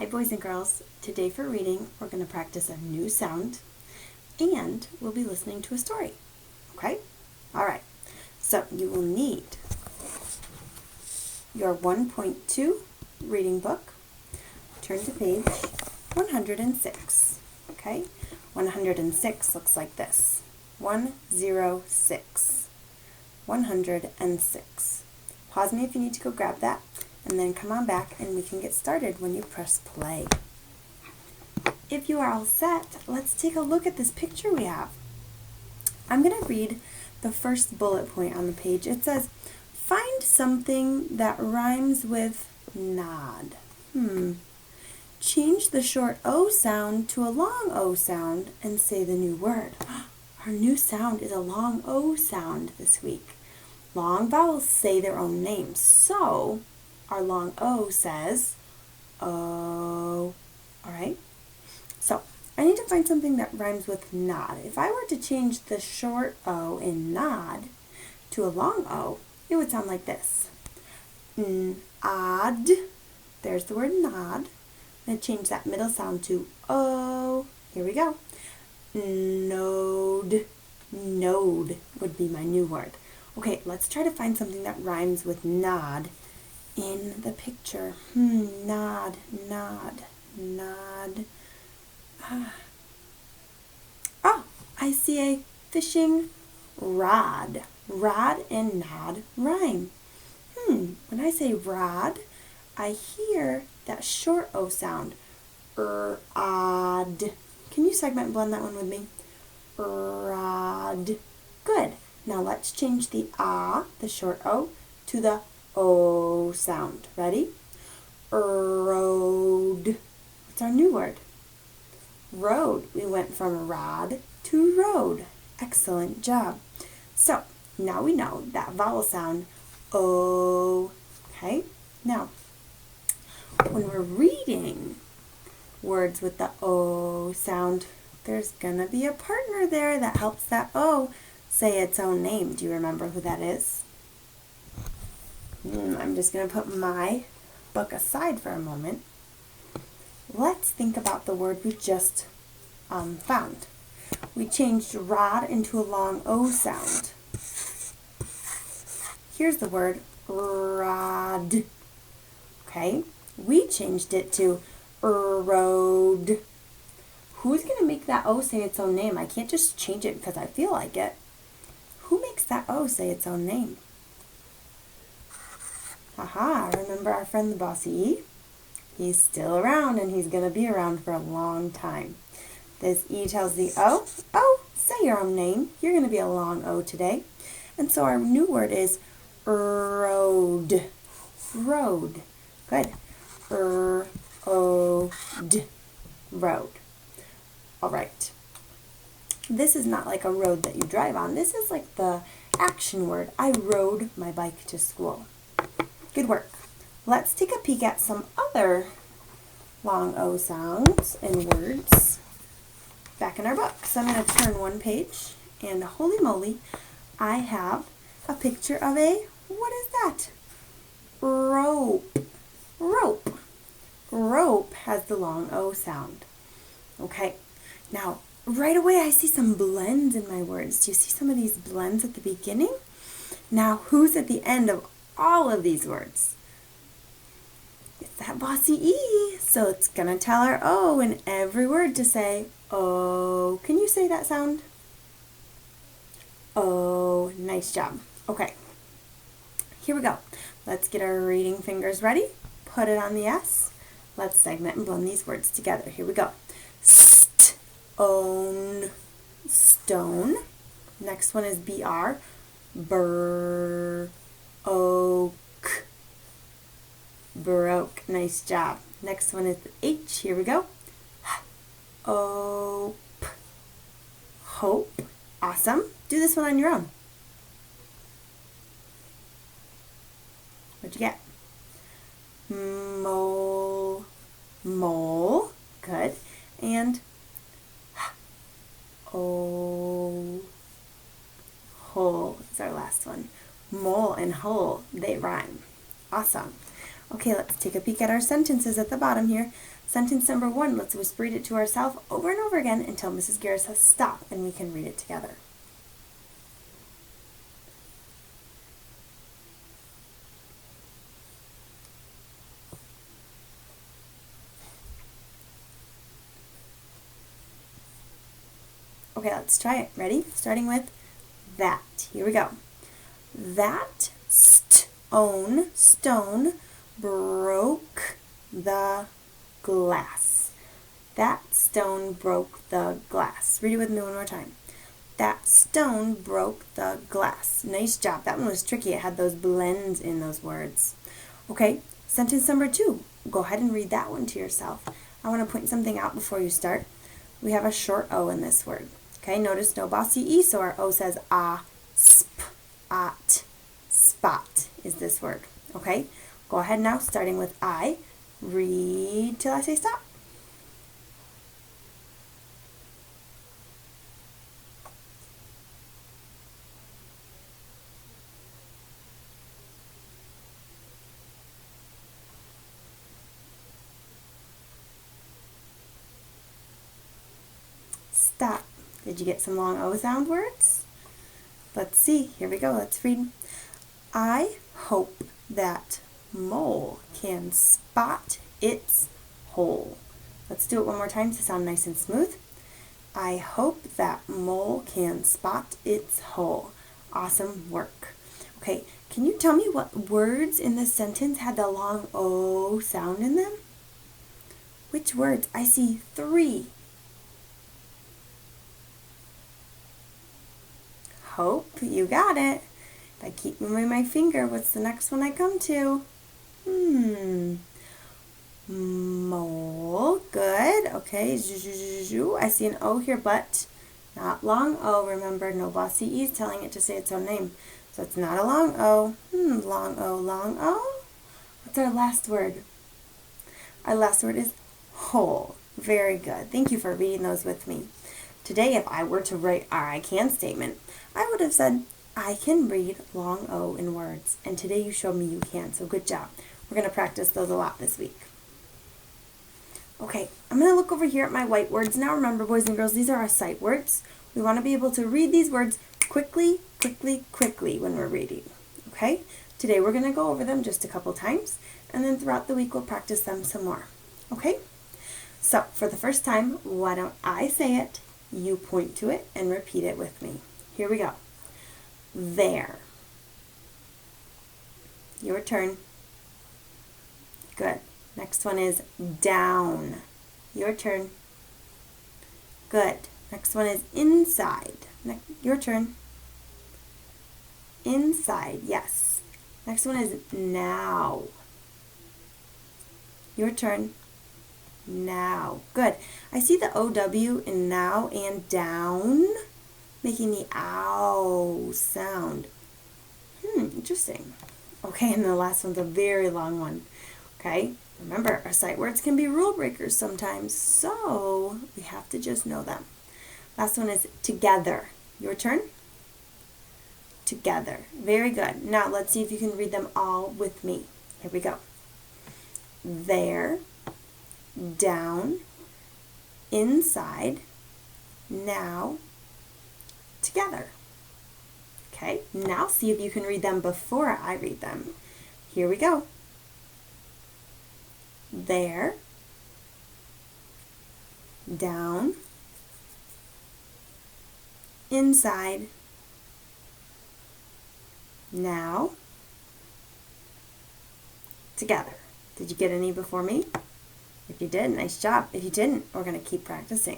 Hi boys and girls, today for reading we're going to practice a new sound and we'll be listening to a story, okay? Alright, so you will need your 1.2 reading book. Turn to page 106, okay? 106 looks like this, 106, 106. Pause me if you need to go grab that. And then come on back and we can get started when you press play. If you are all set, let's take a look at this picture we have. I'm going to read the first bullet point on the page. It says, find something that rhymes with nod. Change the short O sound to a long O sound and say the new word. Our new sound is a long O sound this week. Long vowels say their own names. So, our long O says, O. Alright? So, I need to find something that rhymes with nod. If I were to change the short O in nod to a long O, it would sound like this. Odd. There's the word nod. I'm going to change that middle sound to O. Here we go. Node. Node would be my new word. Okay, let's try to find something that rhymes with nod in the picture. Nod, nod, nod. Oh, I see a fishing rod. Rod and nod rhyme. When I say rod, I hear that short O sound. Odd. Can you segment and blend that one with me? Rod. Good. Now let's change the ah, the short O, to the O sound. Ready? Road. What's our new word? Road. We went from rod to road. Excellent job. So, now we know that vowel sound O. Okay? Now, when we're reading words with the O sound, there's gonna be a partner there that helps that O say its own name. Do you remember who that is? I'm just going to put my book aside for a moment. Let's think about the word we just found. We changed rod into a long O sound. Here's the word rod. Okay, we changed it to road. Who's going to make that O say its own name? I can't just change it because I feel like it. Who makes that O say its own name? Aha, remember our friend the bossy E? He's still around and he's going to be around for a long time. This E tells the O, say your own name. You're going to be a long O today. And so our new word is road. Road. Good. Road. Road. All right. This is not like a road that you drive on. This is like the action word. I rode my bike to school. Good work. Let's take a peek at some other long O sounds and words back in our book. So I'm going to turn one page, and holy moly, I have a picture of a, what is that? Rope. Rope. Rope has the long O sound. Okay, now right away I see some blends in my words. Do you see some of these blends at the beginning? Now who's at the end of all of these words? It's that bossy E. So it's going to tell our O in every word to say, O. Can you say that sound? O. Nice job. Okay. Here we go. Let's get our reading fingers ready. Put it on the S. Let's segment and blend these words together. Here we go. Own. Stone. Next one is BR. Burr. Oak. Broke. Nice job. Next one is H. Here we go. Ope. Hope. Awesome. Do this one on your own. What'd you get? Mole. Mole. Good. And hole is our last one. Mole and hole, they rhyme. Awesome. Okay, let's take a peek at our sentences at the bottom here. Sentence number 1, let's whisper read it to ourselves over and over again until Mrs. Garrett says stop and we can read it together. Okay, let's try it. Ready? Starting with that. Here we go. That stone broke the glass. That stone broke the glass. Read it with me one more time. That stone broke the glass. Nice job. That one was tricky. It had those blends in those words. Okay, sentence number 2. Go ahead and read that one to yourself. I want to point something out before you start. We have a short O in this word. Okay, notice no bossy E, so our O says at, spot is this word. Okay, go ahead now, starting with I. Read till I say stop. Stop. Did you get some long O sound words? Let's see. Here we go. Let's read. I hope that mole can spot its hole. Let's do it one more time to sound nice and smooth. I hope that mole can spot its hole. Awesome work. Okay, can you tell me what words in this sentence had the long O sound in them? Which words? I see 3. Hope, you got it. If I keep moving my finger, what's the next one I come to? Mole, good. Okay, I see an O here, but not long O. Remember, no bossy E is telling it to say its own name. So it's not a long O. Long O, long O. What's our last word? Our last word is whole. Very good. Thank you for reading those with me. Today, if I were to write our I can statement, I would have said, I can read long O in words. And today you showed me you can, so good job. We're going to practice those a lot this week. Okay, I'm going to look over here at my white words. Now remember, boys and girls, these are our sight words. We want to be able to read these words quickly when we're reading. Okay? Today we're going to go over them just a couple times, and then throughout the week we'll practice them some more. Okay? So, for the first time, why don't I say it, you point to it, and repeat it with me. Here we go. There. Your turn. Good. Next one is down. Your turn. Good. Next one is inside. Your turn. Inside, yes. Next one is now. Your turn. Now. Good. I see the OW in now and down, making the ow sound. Interesting. Okay, and the last one's a very long one. Okay, remember, our sight words can be rule breakers sometimes, so we have to just know them. Last one is together. Your turn. Together. Very good. Now let's see if you can read them all with me. Here we go. There, down, inside, now, together. Okay, now see if you can read them before I read them. Here we go. There, down, inside, now, together. Did you get any before me? If you did, nice job. If you didn't, we're going to keep practicing.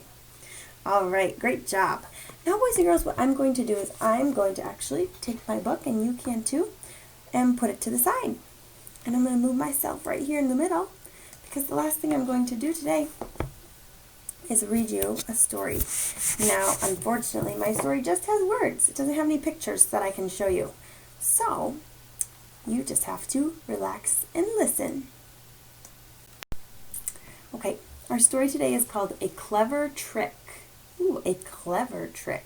All right, great job. Now, boys and girls, what I'm going to do is I'm going to actually take my book, and you can too, and put it to the side. And I'm going to move myself right here in the middle, because the last thing I'm going to do today is read you a story. Now, unfortunately, my story just has words. It doesn't have any pictures that I can show you. So, you just have to relax and listen. Okay, our story today is called A Clever Trick. Ooh, a clever trick.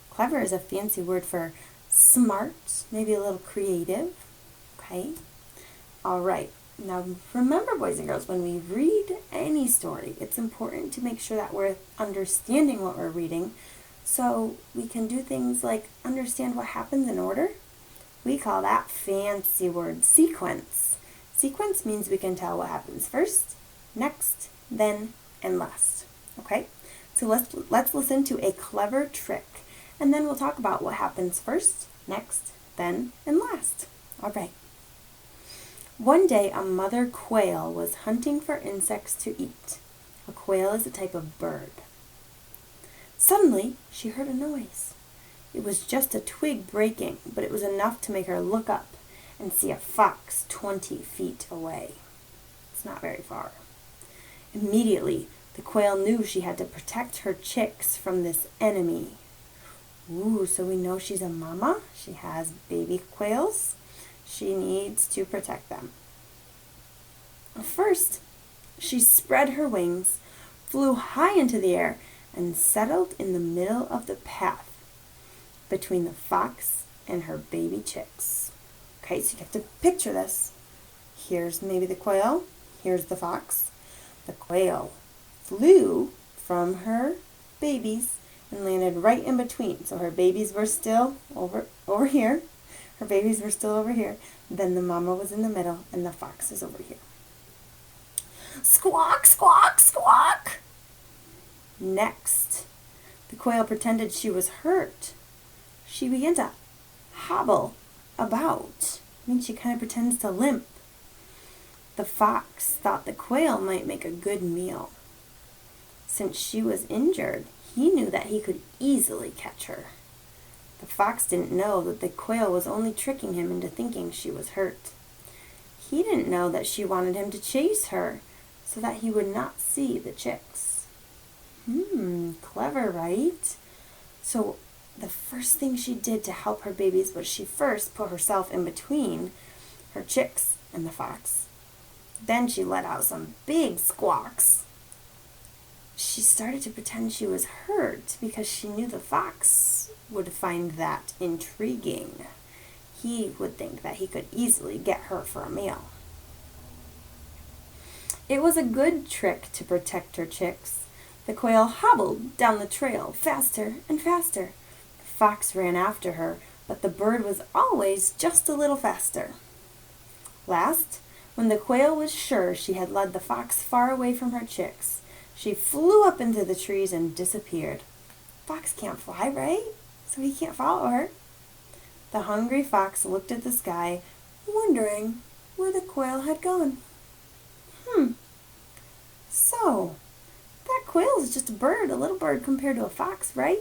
Clever is a fancy word for smart, maybe a little creative. Okay, all right. Now, remember, boys and girls, when we read any story, it's important to make sure that we're understanding what we're reading so we can do things like understand what happens in order. We call that fancy word sequence. Sequence means we can tell what happens first, next, then, and last. Okay? So let's listen to a clever trick, and then we'll talk about what happens first, next, then, and last. All right. One day, a mother quail was hunting for insects to eat. A quail is a type of bird. Suddenly, she heard a noise. It was just a twig breaking, but it was enough to make her look up and see a fox 20 feet away. It's not very far. Immediately, the quail knew she had to protect her chicks from this enemy. Ooh, so we know she's a mama. She has baby quails. She needs to protect them. First, she spread her wings, flew high into the air, and settled in the middle of the path between the fox and her baby chicks. Okay, so you have to picture this. Here's maybe the quail. Here's the fox. The quail flew from her babies and landed right in between. So her babies were still over here. Her babies were still over here. Then the mama was in the middle, and the fox is over here. Squawk, squawk, squawk! Next, the quail pretended she was hurt. She began to hobble about. She kind of pretends to limp. The fox thought the quail might make a good meal. Since she was injured, he knew that he could easily catch her. The fox didn't know that the quail was only tricking him into thinking she was hurt. He didn't know that she wanted him to chase her so that he would not see the chicks. Clever, right? So the first thing she did to help her babies was she first put herself in between her chicks and the fox. Then she let out some big squawks. She started to pretend she was hurt because she knew the fox would find that intriguing. He would think that he could easily get her for a meal. It was a good trick to protect her chicks. The quail hobbled down the trail faster and faster. The fox ran after her, but the bird was always just a little faster. Last, when the quail was sure she had led the fox far away from her chicks, she flew up into the trees and disappeared. Fox can't fly, right? So he can't follow her. The hungry fox looked at the sky, wondering where the quail had gone. So, that quail is just a bird, a little bird compared to a fox, right?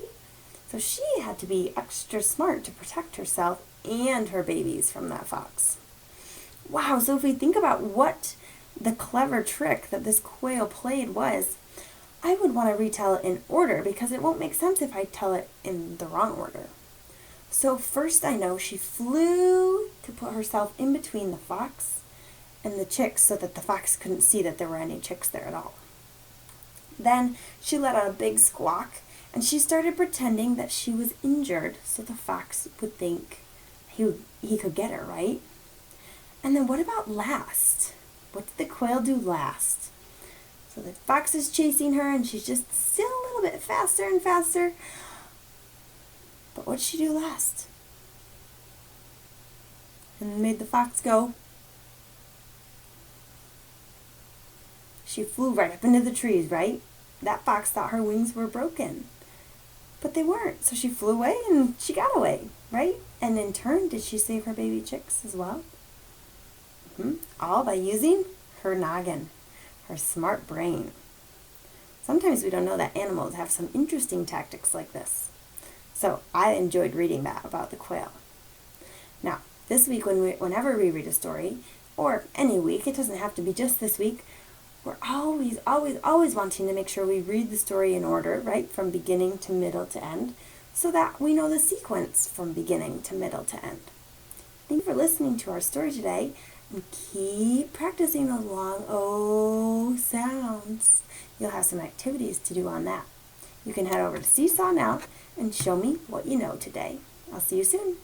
So she had to be extra smart to protect herself and her babies from that fox. Wow, so if we think about what the clever trick that this quail played was, I would want to retell it in order because it won't make sense if I tell it in the wrong order. So first I know she flew to put herself in between the fox and the chicks so that the fox couldn't see that there were any chicks there at all. Then she let out a big squawk and she started pretending that she was injured so the fox would think he could get her, right? And then what about last? What did the quail do last? So the fox is chasing her and she's just still a little bit faster and faster. But what did she do last? And made the fox go. She flew right up into the trees, right? That fox thought her wings were broken. But they weren't. So she flew away and she got away, right? And in turn, did she save her baby chicks as well? All by using her noggin, her smart brain. Sometimes we don't know that animals have some interesting tactics like this. So I enjoyed reading that about the quail. Now, this week, whenever we read a story, or any week, it doesn't have to be just this week, we're always wanting to make sure we read the story in order, right, from beginning to middle to end, so that we know the sequence from beginning to middle to end. Thank you for listening to our story today, and keep practicing those long O sounds. You'll have some activities to do on that. You can head over to Seesaw now and show me what you know today. I'll see you soon.